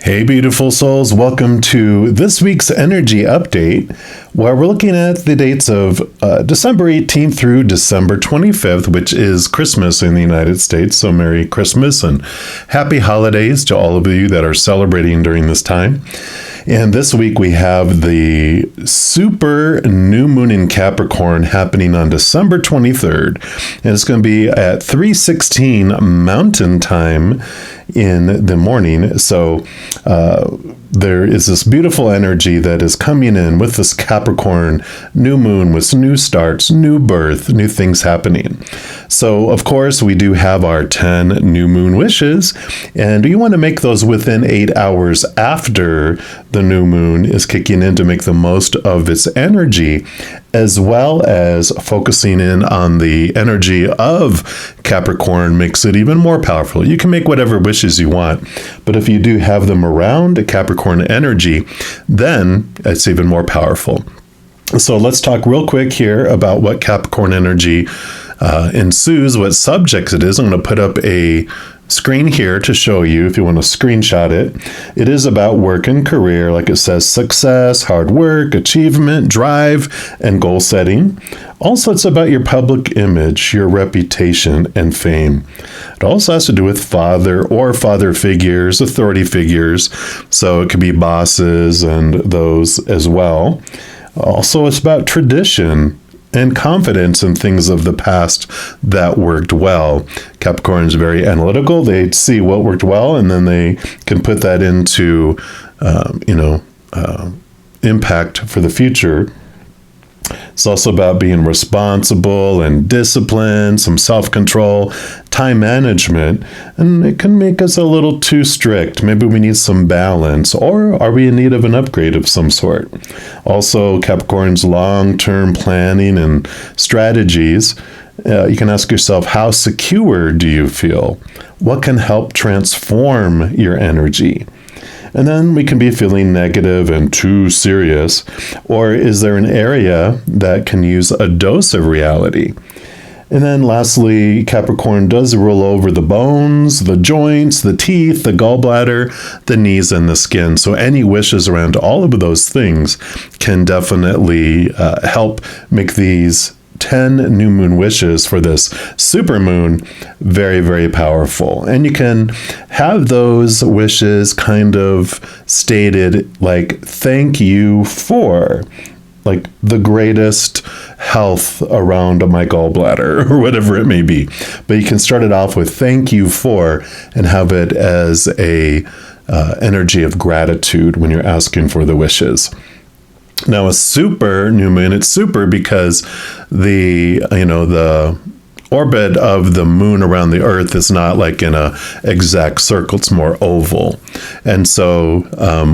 Hey, beautiful souls. Welcome to this week's energy update, where we're looking at the dates of December 18th through December 25th, which is Christmas in the United States. So Merry Christmas and Happy Holidays to all of you that are celebrating during this time. And this week we have the super new moon in Capricorn happening on December 23rd. And it's going to be at 3:16 Mountain Time in the morning. So there is this beautiful energy that is coming in with this Capricorn new moon with new starts, new birth, new things happening. So, of course, we do have our 10 new moon wishes, and you want to make those within 8 hours after the new moon is kicking in to make the most of its energy, as well as focusing in on the energy of Capricorn makes it even more powerful. You can make whatever wishes you want, but if you do have them around Capricorn energy, then it's even more powerful. So let's talk real quick here about what Capricorn energy ensues, what subjects it is. I'm going to put up a screen here to show you if you want to screenshot it. It is about work and career, like it says, success, hard work, achievement, drive, and goal setting. Also, it's about your public image, your reputation, and fame. It also has to do with father or father figures, authority figures. So it could be bosses and those as well. Also, it's about tradition and confidence in things of the past that worked well. Capricorn is very analytical. They see what worked well, and then they can put that into, impact for the future. It's also about being responsible and disciplined, some self-control, time management, and it can make us a little too strict. Maybe we need some balance, or are we in need of an upgrade of some sort? Also, Capricorn's long-term planning and strategies. You can ask yourself, how secure do you feel? What can help transform your energy? And then we can be feeling negative and too serious. Or is there an area that can use a dose of reality? And then lastly, Capricorn does rule over the bones, the joints, the teeth, the gallbladder, the knees, and the skin. So any wishes around all of those things can definitely help make these 10 new moon wishes for this super moon very, very powerful. And you can have those wishes kind of stated like, thank you for, like, the greatest health around my gallbladder or whatever it may be. But you can start it off with thank you for and have it as a energy of gratitude when you're asking for the wishes. Now, a super new moon, it's super because the orbit of the moon around the earth is not like in a exact circle, it's more oval. And so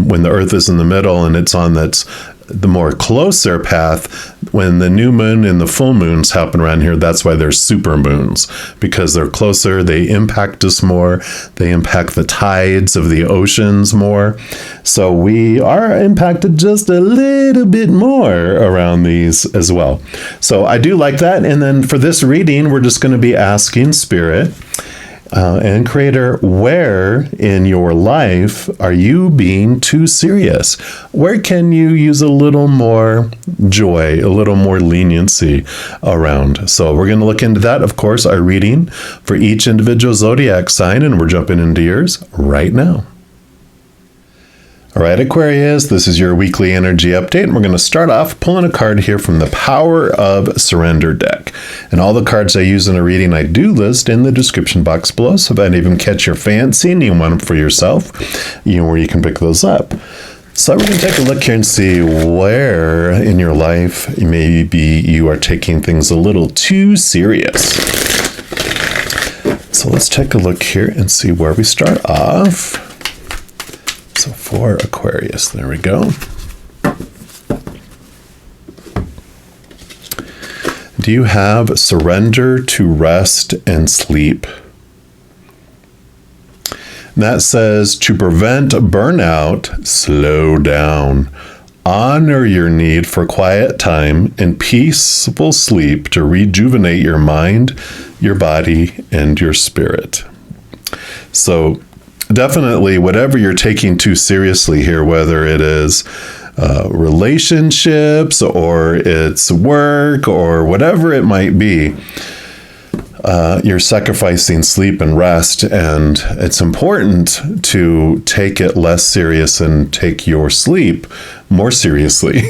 when the earth is in the middle and it's on that's the more closer path, when the new moon and the full moons happen around here, that's why there's super moons, because they're closer, they impact us more, they impact the tides of the oceans more. So we are impacted just a little bit more around these as well. So I do like that. And then for this reading, we're just going to be asking Spirit and Creator, where in your life are you being too serious? Where can you use a little more joy, a little more leniency around? So we're going to look into that, of course, our reading for each individual zodiac sign, and we're jumping into yours right now. All right, Aquarius, this is your weekly energy update, and we're going to start off pulling a card here from the Power of Surrender deck. And all the cards I use in a reading I do list in the description box below, so if any of them catch your fancy and you want them for yourself, you know where you can pick those up. So we're going to take a look here and see where in your life maybe you are taking things a little too serious. So let's take a look here and see where we start off. So for Aquarius, there we go. Do you have surrender to rest and sleep? And that says to prevent burnout, slow down. Honor your need for quiet time and peaceful sleep to rejuvenate your mind, your body, and your spirit. So definitely whatever you're taking too seriously here, whether it is relationships or it's work or whatever it might be, you're sacrificing sleep and rest, and it's important to take it less serious and take your sleep more seriously,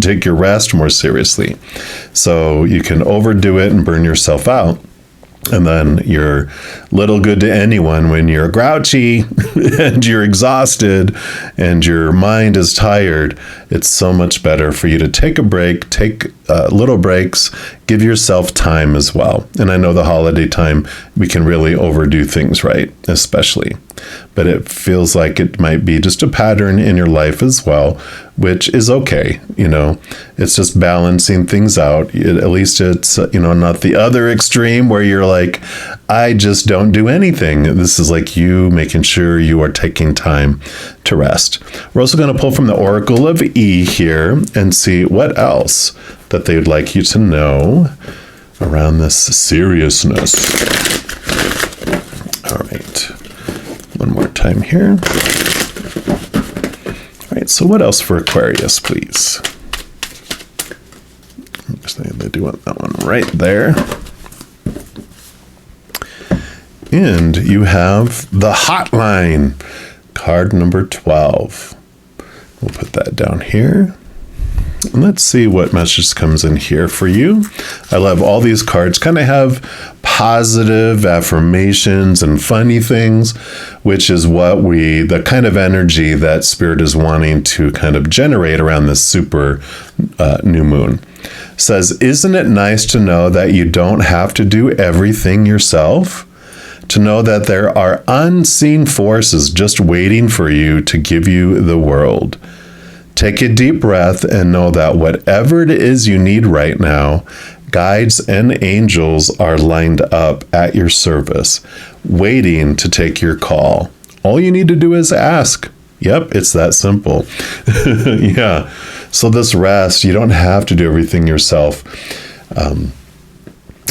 take your rest more seriously. So you can overdo it and burn yourself out. And then you're little good to anyone when you're grouchy and you're exhausted and your mind is tired. It's so much better for you to take a break, take little breaks, give yourself time as well. And I know the holiday time, we can really overdo things, right? Especially. But it feels like it might be just a pattern in your life as well, which is okay. It's just balancing things out. At least it's, not the other extreme where you're like, I just don't do anything. This is like you making sure you are taking time to rest. We're also going to pull from the Oracle of E here and see what else that they would like you to know around this seriousness. All right. One more time here. All right, so what else for Aquarius, please? They do want that one right there. And you have the hotline, card number 12. We'll put that down here. And let's see what message comes in here for you. I love all these cards kind of have positive affirmations and funny things, which is the kind of energy that Spirit is wanting to kind of generate around this super new moon. Says, isn't it nice to know that you don't have to do everything yourself? To know that there are unseen forces just waiting for you to give you the world. Take a deep breath and know that whatever it is you need right now, guides and angels are lined up at your service, waiting to take your call. All you need to do is ask. Yep, it's that simple. Yeah. So this rest, you don't have to do everything yourself.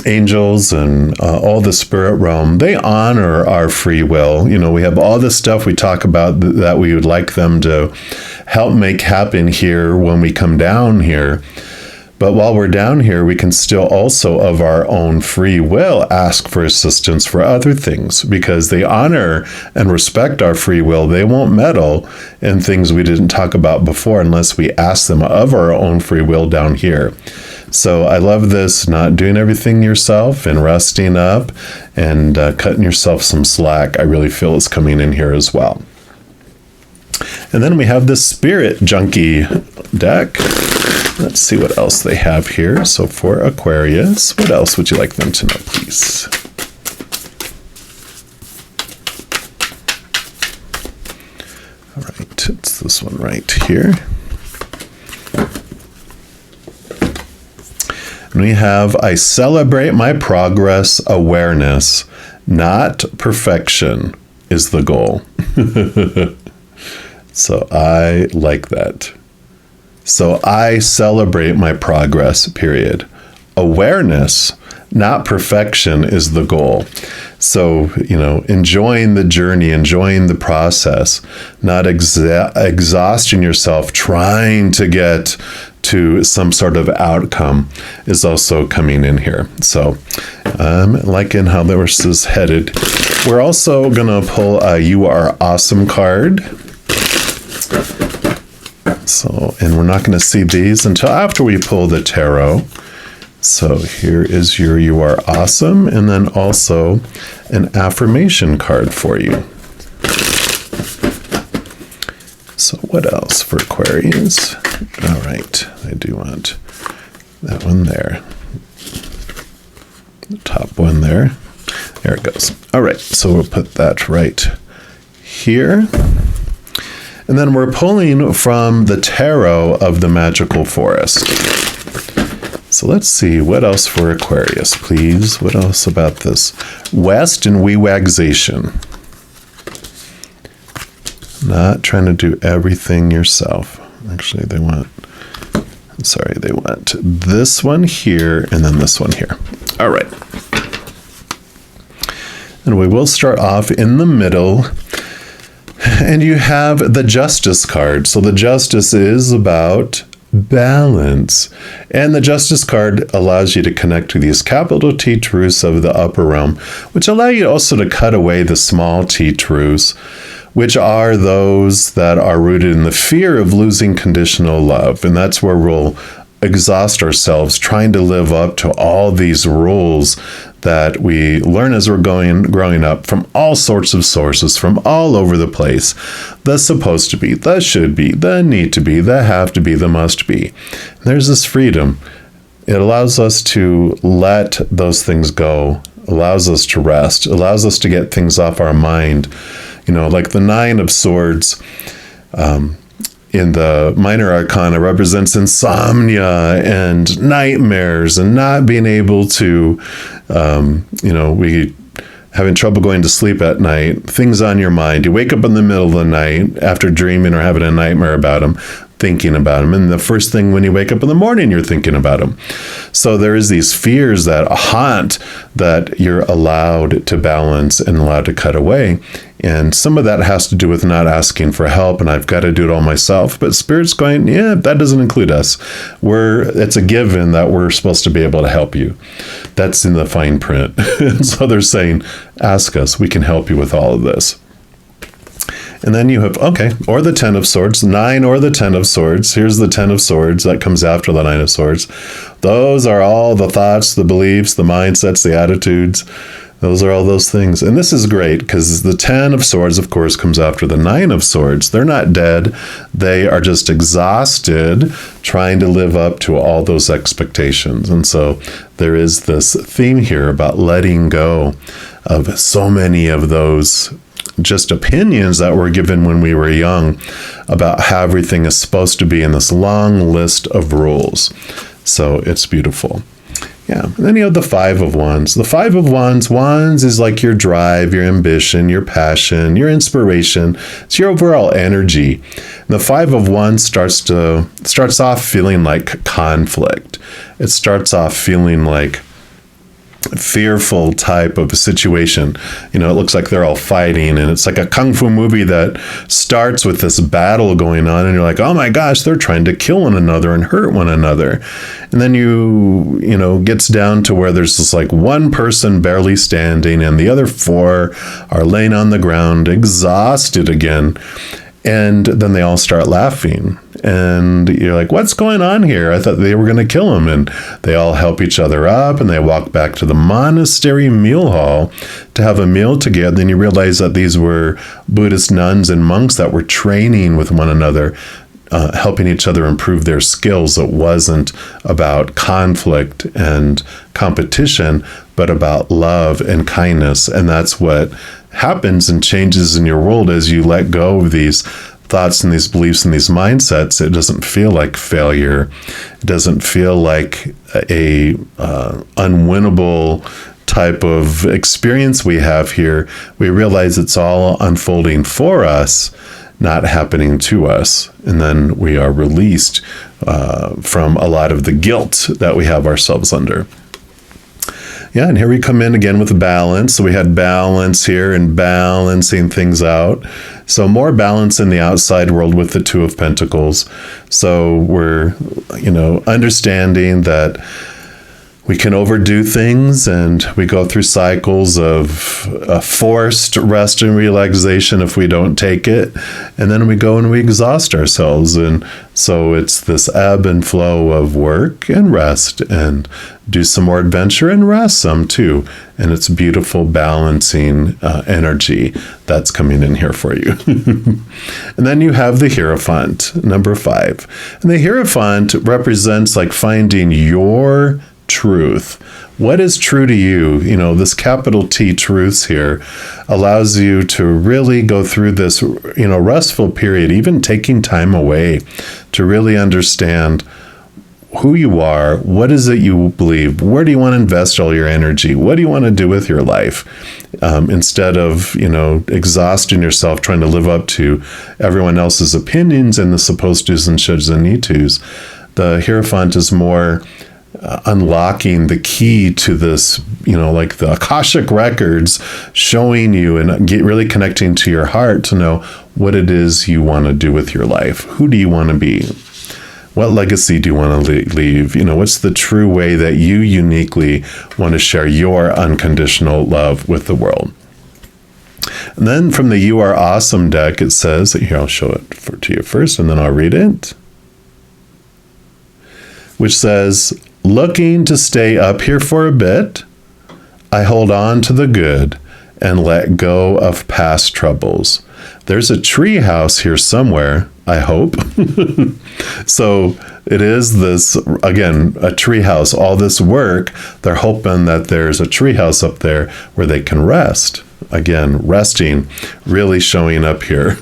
Angels and all the spirit realm, they honor our free will. We have all this stuff we talk about that we would like them to help make happen here when we come down here. But while we're down here, we can still also, of our own free will, ask for assistance for other things because they honor and respect our free will. They won't meddle in things we didn't talk about before unless we ask them of our own free will down here. So I love this, not doing everything yourself and resting up and cutting yourself some slack. I really feel it's coming in here as well. And then we have this Spirit Junkie deck. Let's see what else they have here. So for Aquarius, what else would you like them to know, please? All right, it's this one right here. And we have, I celebrate my progress, awareness, not perfection is the goal. So I like that. So I celebrate my progress, period. Awareness, not perfection is the goal. So, enjoying the journey, enjoying the process, not exhausting yourself trying to get to some sort of outcome is also coming in here. So I'm liking how this is headed. We're also going to pull a You Are Awesome card. So, and we're not going to see these until after we pull the tarot. So here is your You Are Awesome, and then also an affirmation card for you. So what else for Aquarius? All right, I do want that one there. The top one there. There it goes. All right, so we'll put that right here. And then we're pulling from the tarot of the magical forest. So let's see, what else for Aquarius, please? What else about this? West and Wewaxation. Not trying to do everything yourself. Actually, they want this one here and then this one here. All right. And we will start off in the middle. And you have the Justice card. So the Justice is about balance. And the Justice card allows you to connect to these capital T truths of the upper realm, which allow you also to cut away the small t truths, which are those that are rooted in the fear of losing conditional love. And that's where we'll exhaust ourselves trying to live up to all these rules that we learn as we're growing up from all sorts of sources, from all over the place. The supposed to be, the should be, the need to be, the have to be, the must be. And there's this freedom. It allows us to let those things go, allows us to rest, allows us to get things off our mind. Like the Nine of Swords in the Minor Arcana represents insomnia and nightmares and not being able to, we having trouble going to sleep at night, things on your mind. You wake up in the middle of the night after dreaming or having a nightmare about them, thinking about them. And the first thing when you wake up in the morning, you're thinking about them. So there is these fears that haunt that you're allowed to balance and allowed to cut away. And some of that has to do with not asking for help, and I've got to do it all myself. But Spirit's going, that doesn't include us. It's a given that we're supposed to be able to help you. That's in the fine print. So they're saying, ask us. We can help you with all of this. And then you have, or the Ten of Swords, 9 or the Ten of Swords. Here's the Ten of Swords that comes after the 9 of Swords. Those are all the thoughts, the beliefs, the mindsets, the attitudes. Those are all those things. And this is great because the 10 of Swords, of course, comes after the 9 of Swords. They're not dead. They are just exhausted trying to live up to all those expectations. And so there is this theme here about letting go of so many of those just opinions that were given when we were young about how everything is supposed to be in this long list of rules. So it's beautiful. Yeah. And then you have the 5 of Wands. The 5 of Wands is like your drive, your ambition, your passion, your inspiration. It's your overall energy. And the 5 of Wands starts off feeling like conflict. It starts off feeling like fearful type of a situation. It looks like they're all fighting, and it's like a kung fu movie that starts with this battle going on, and you're like, oh my gosh, they're trying to kill one another and hurt one another. And then gets down to where there's just like one person barely standing and the other 4 are laying on the ground exhausted again. And then they all start laughing. And you're like, what's going on here? I thought they were going to kill him. And they all help each other up, and they walk back to the monastery meal hall to have a meal together. And you realize that these were Buddhist nuns and monks that were training with one another, helping each other improve their skills. It wasn't about conflict and competition, but about love and kindness. And that's what happens and changes in your world as you let go of these thoughts and these beliefs and these mindsets. It doesn't feel like failure. It doesn't feel like a unwinnable type of experience we have here. We realize it's all unfolding for us, not happening to us. And then we are released from a lot of the guilt that we have ourselves under. Yeah, and here we come in again with balance. So we had balance here and balancing things out. So more balance in the outside world with the 2 of Pentacles. So we're, understanding that we can overdo things, and we go through cycles of forced rest and relaxation if we don't take it. And then we go and we exhaust ourselves. And so it's this ebb and flow of work and rest, and do some more adventure and rest some too. And it's beautiful balancing energy that's coming in here for you. And then you have the Hierophant, number 5. And the Hierophant represents like finding your truth. What is true to you? This capital T truths here allows you to really go through this, restful period, even taking time away to really understand who you are. What is it you believe? Where do you want to invest all your energy? What do you want to do with your life? Instead of, exhausting yourself trying to live up to everyone else's opinions and the supposed to's and shoulds and need to's. The Hierophant is more unlocking the key to this, like the Akashic records, showing you and really connecting to your heart to know what it is you want to do with your life. Who do you want to be? What legacy do you want to leave? What's the true way that you uniquely want to share your unconditional love with the world? And then from the You Are Awesome deck, it says, here, I'll show it to you first, and then I'll read it, which says, looking to stay up here for a bit, I hold on to the good and let go of past troubles. There's a tree house here somewhere, I hope. So it is this, again, a tree house. All this work, they're hoping that there's a tree house up there where they can rest. Again, resting, really showing up here.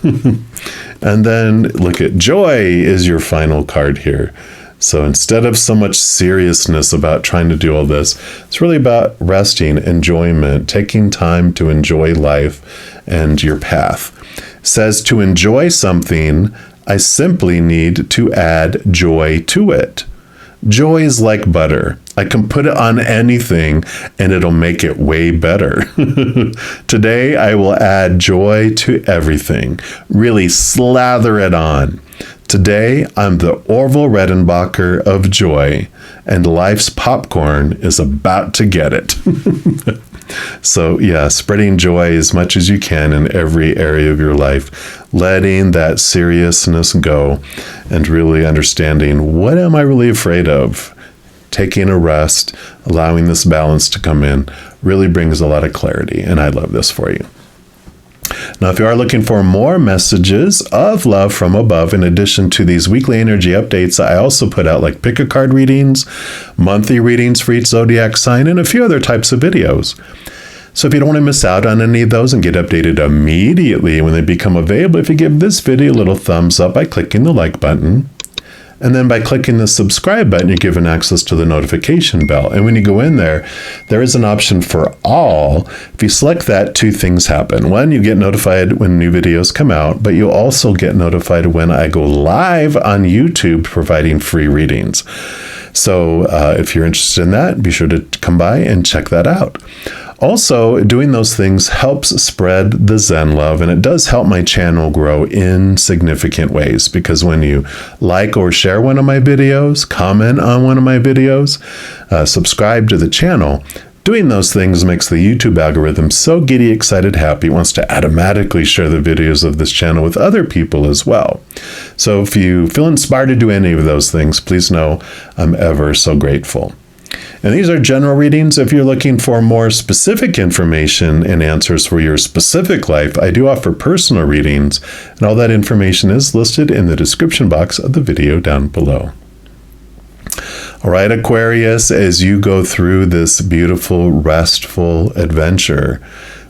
And then look at joy is your final card here. So instead of so much seriousness about trying to do all this, it's really about resting, enjoyment, taking time to enjoy life and your path. It says to enjoy something, I simply need to add joy to it. Joy is like butter. I can put it on anything and it'll make it way better. Today, I will add joy to everything. Really slather it on. Today, I'm the Orville Redenbacher of joy, and life's popcorn is about to get it. So yeah, spreading joy as much as you can in every area of your life, letting that seriousness go and really understanding, what am I really afraid of? Taking a rest, allowing this balance to come in, really brings a lot of clarity, and I love this for you. Now, if you are looking for more messages of love from above, in addition to these weekly energy updates, I also put out like pick a card readings, monthly readings for each zodiac sign, and a few other types of videos. So if you don't want to miss out on any of those and get updated immediately when they become available, if you give this video a little thumbs up by clicking the like button, and then by clicking the subscribe button, you're given access to the notification bell. And when you go in there, there is an option for all. If you select that, two things happen. One, you get notified when new videos come out, but you also get notified when I go live on YouTube providing free readings. So if you're interested in that, be sure to come by and check that out. Also, doing those things helps spread the Zen love, and it does help my channel grow in significant ways, because when you like or share one of my videos, comment on one of my videos, subscribe to the channel, doing those things makes the YouTube algorithm so giddy, excited, happy, it wants to automatically share the videos of this channel with other people as well. So if you feel inspired to do any of those things, please know I'm ever so grateful. And these are general readings. If you're looking for more specific information and answers for your specific life, I do offer personal readings, and all that information is listed in the description box of the video down below. All right, Aquarius, as you go through this beautiful, restful adventure,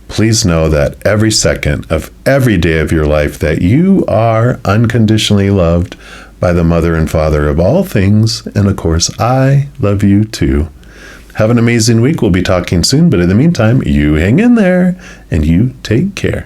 please know that every second of every day of your life that you are unconditionally loved by the Mother and Father of all things, and of course, I love you too. Have an amazing week. We'll be talking soon, but in the meantime, you hang in there and you take care.